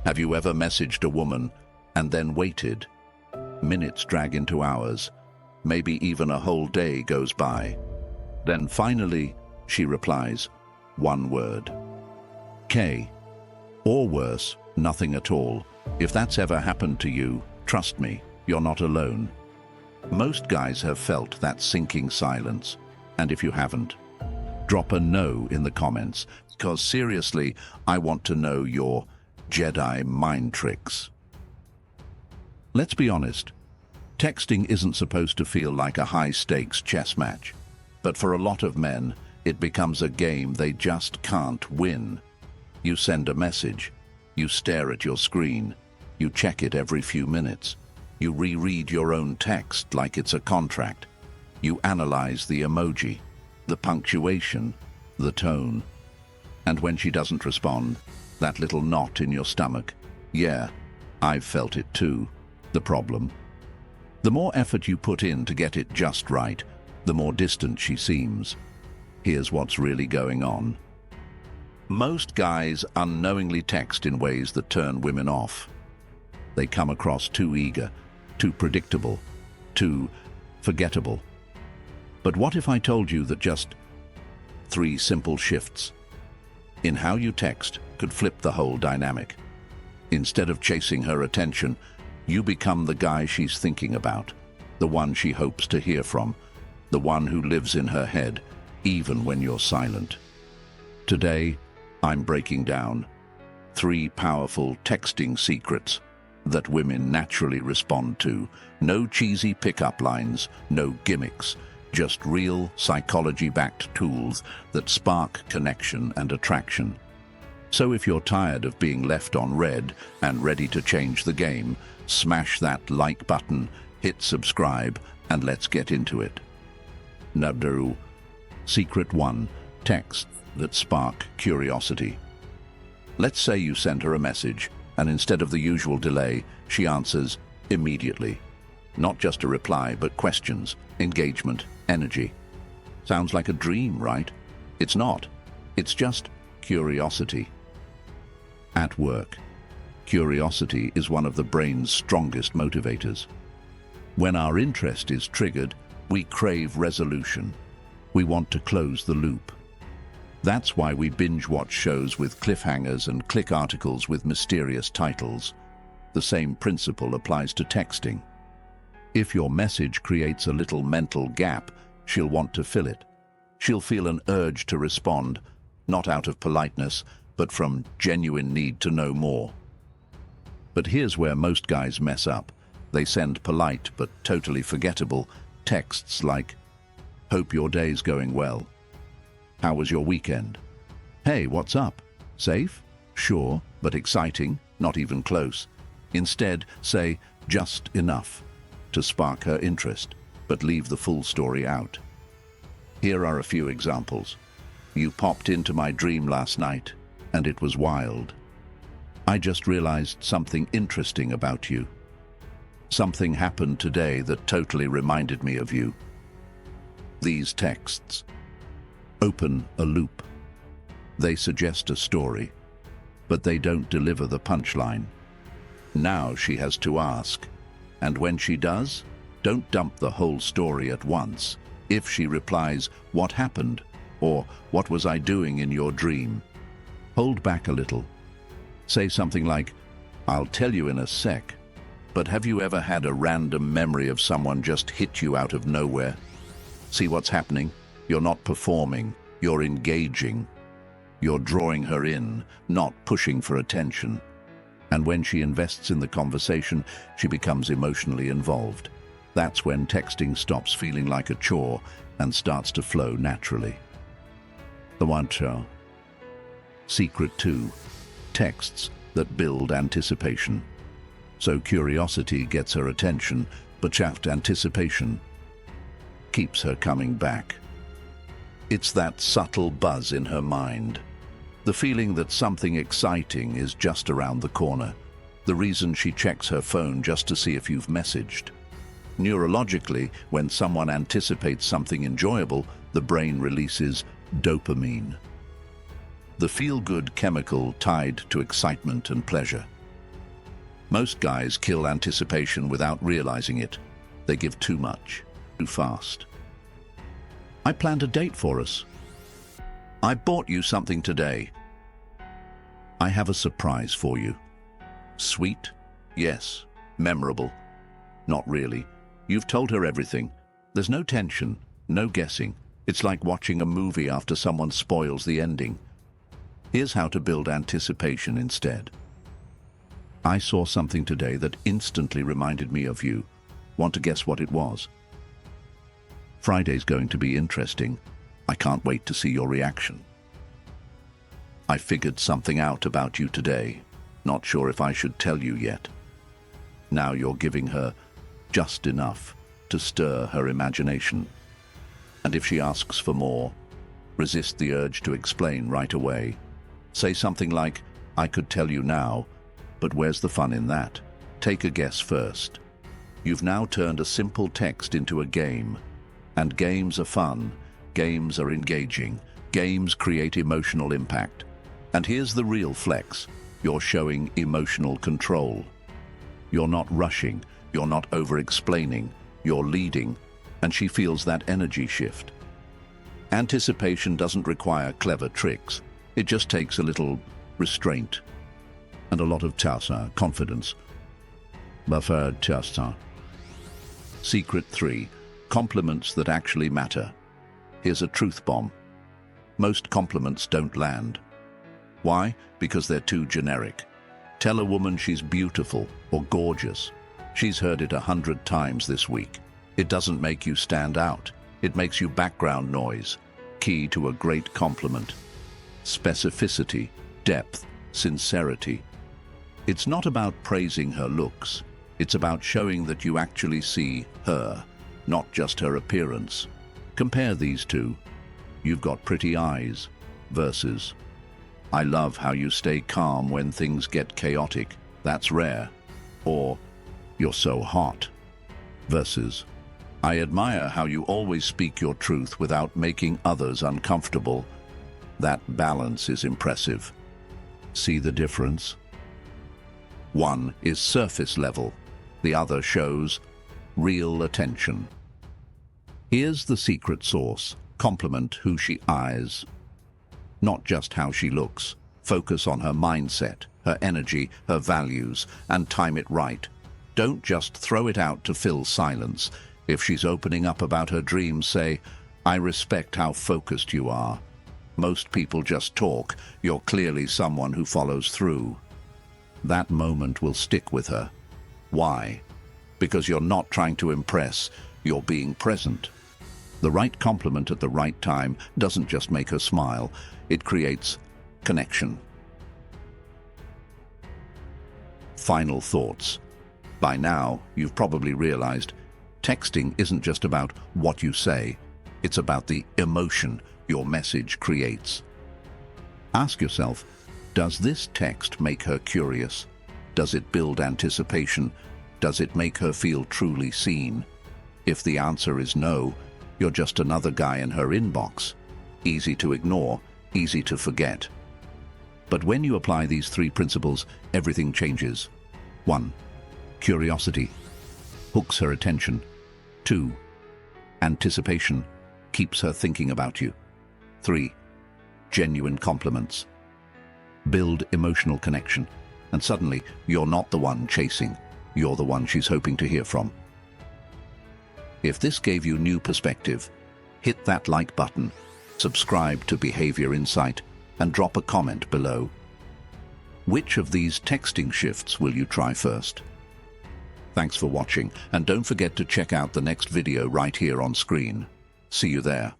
Have you ever messaged a woman and then waited? Minutes drag into hours. Maybe even a whole day goes by. Then finally, she replies, one word. K. Or worse, nothing at all. If that's ever happened to you, trust me, you're not alone. Most guys have felt that sinking silence, and if you haven't, drop a no in the comments, because seriously, I want to know your Jedi mind tricks. Let's be honest, texting isn't supposed to feel like a high-stakes chess match, but for a lot of men, it becomes a game they just can't win. You send a message, you stare at your screen, you check it every few minutes, you reread your own text like it's a contract, you analyze the emoji, the punctuation, the tone. And when she doesn't respond, that little knot in your stomach, yeah, I've felt it too. The problem? The more effort you put in to get it just right, the more distant she seems. Here's what's really going on. Most guys unknowingly text in ways that turn women off. They come across too eager, too predictable, too forgettable. But what if I told you that just 3 simple shifts in how you text could flip the whole dynamic? Instead of chasing her attention, you become the guy she's thinking about, the one she hopes to hear from, the one who lives in her head, even when you're silent. Today, I'm breaking down 3 powerful texting secrets that women naturally respond to. No cheesy pickup lines, no gimmicks, just real psychology-backed tools that spark connection and attraction. So if you're tired of being left on red and ready to change the game, smash that like button, hit subscribe, and let's get into it. Nabdaru. Secret 1. Text that spark curiosity. Let's say you send her a message, and instead of the usual delay, she answers immediately. Not just a reply, but questions, engagement, energy. Sounds like a dream, right? It's not. It's just curiosity. At work, curiosity is one of the brain's strongest motivators. When our interest is triggered, we crave resolution. We want to close the loop. That's why we binge-watch shows with cliffhangers and click articles with mysterious titles. The same principle applies to texting. If your message creates a little mental gap, she'll want to fill it. She'll feel an urge to respond, not out of politeness, but from genuine need to know more. But here's where most guys mess up. They send polite but totally forgettable texts like, "Hope your day's going well. How was your weekend? Hey, what's up? Safe? Sure, but exciting, not even close." Instead, say just enough to spark her interest, but leave the full story out. Here are a few examples. "You popped into my dream last night, and it was wild. I just realized something interesting about you. Something happened today that totally reminded me of you." These texts open a loop. They suggest a story, but they don't deliver the punchline. Now she has to ask, and when she does, don't dump the whole story at once. If she replies, "What happened?" or "What was I doing in your dream?" hold back a little. Say something like, "I'll tell you in a sec, but have you ever had a random memory of someone just hit you out of nowhere?" See what's happening? You're not performing, you're engaging. You're drawing her in, not pushing for attention. And when she invests in the conversation, she becomes emotionally involved. That's when texting stops feeling like a chore and starts to flow naturally. The mantra. Secret 2. Texts that build anticipation. So curiosity gets her attention, but chaffed anticipation keeps her coming back. It's that subtle buzz in her mind. The feeling that something exciting is just around the corner. The reason she checks her phone just to see if you've messaged. Neurologically, when someone anticipates something enjoyable, the brain releases dopamine, the feel-good chemical tied to excitement and pleasure. Most guys kill anticipation without realizing it. They give too much, too fast. I planned a date for us. I bought you something today. I have a surprise for you. Sweet? Yes. Memorable? Not really. You've told her everything. There's no tension, no guessing. It's like watching a movie after someone spoils the ending. Here's how to build anticipation instead. I saw something today that instantly reminded me of you. Want to guess what it was? Friday's going to be interesting. I can't wait to see your reaction. I figured something out about you today. Not sure if I should tell you yet. Now you're giving her just enough to stir her imagination. And if she asks for more, resist the urge to explain right away. Say something like, I could tell you now, but where's the fun in that? Take a guess first. You've now turned a simple text into a game. And games are fun. Games are engaging. Games create emotional impact. And here's the real flex. You're showing emotional control. You're not rushing. You're not over-explaining. You're leading. And she feels that energy shift. Anticipation doesn't require clever tricks. It just takes a little restraint and a lot of confidence. Secret 3. Compliments that actually matter. Here's a truth bomb. Most compliments don't land. Why? Because they're too generic. Tell a woman she's beautiful or gorgeous. She's heard it 100 times this week. It doesn't make you stand out. It makes you background noise. Key to a great compliment. Specificity, depth, sincerity. It's not about praising her looks. It's about showing that you actually see her, not just her appearance. Compare these two. You've got pretty eyes versus I love how you stay calm when things get chaotic. That's rare. Or you're so hot versus I admire how you always speak your truth without making others uncomfortable. That balance is impressive. See the difference? One is surface level. The other shows real attention. Here's the secret sauce. Compliment who she eyes, not just how she looks. Focus on her mindset, her energy, her values, and time it right. Don't just throw it out to fill silence. If she's opening up about her dreams, say, I respect how focused you are. Most people just talk. You're clearly someone who follows through. That moment will stick with her. Why? Because you're not trying to impress, you're being present. The right compliment at the right time doesn't just make her smile, it creates connection. Final thoughts. By now, you've probably realized texting isn't just about what you say, it's about the emotion your message creates. Ask yourself, does this text make her curious? Does it build anticipation? Does it make her feel truly seen? If the answer is no, you're just another guy in her inbox. Easy to ignore, easy to forget. But when you apply these 3 principles, everything changes. 1. Curiosity hooks her attention. 2. Anticipation keeps her thinking about you. 3. Genuine compliments build emotional connection, and suddenly you're not the one chasing, you're the one she's hoping to hear from. If this gave you new perspective, hit that like button, subscribe to Behavior Insight, and drop a comment below. Which of these texting shifts will you try first? Thanks for watching, and don't forget to check out the next video right here on screen. See you there.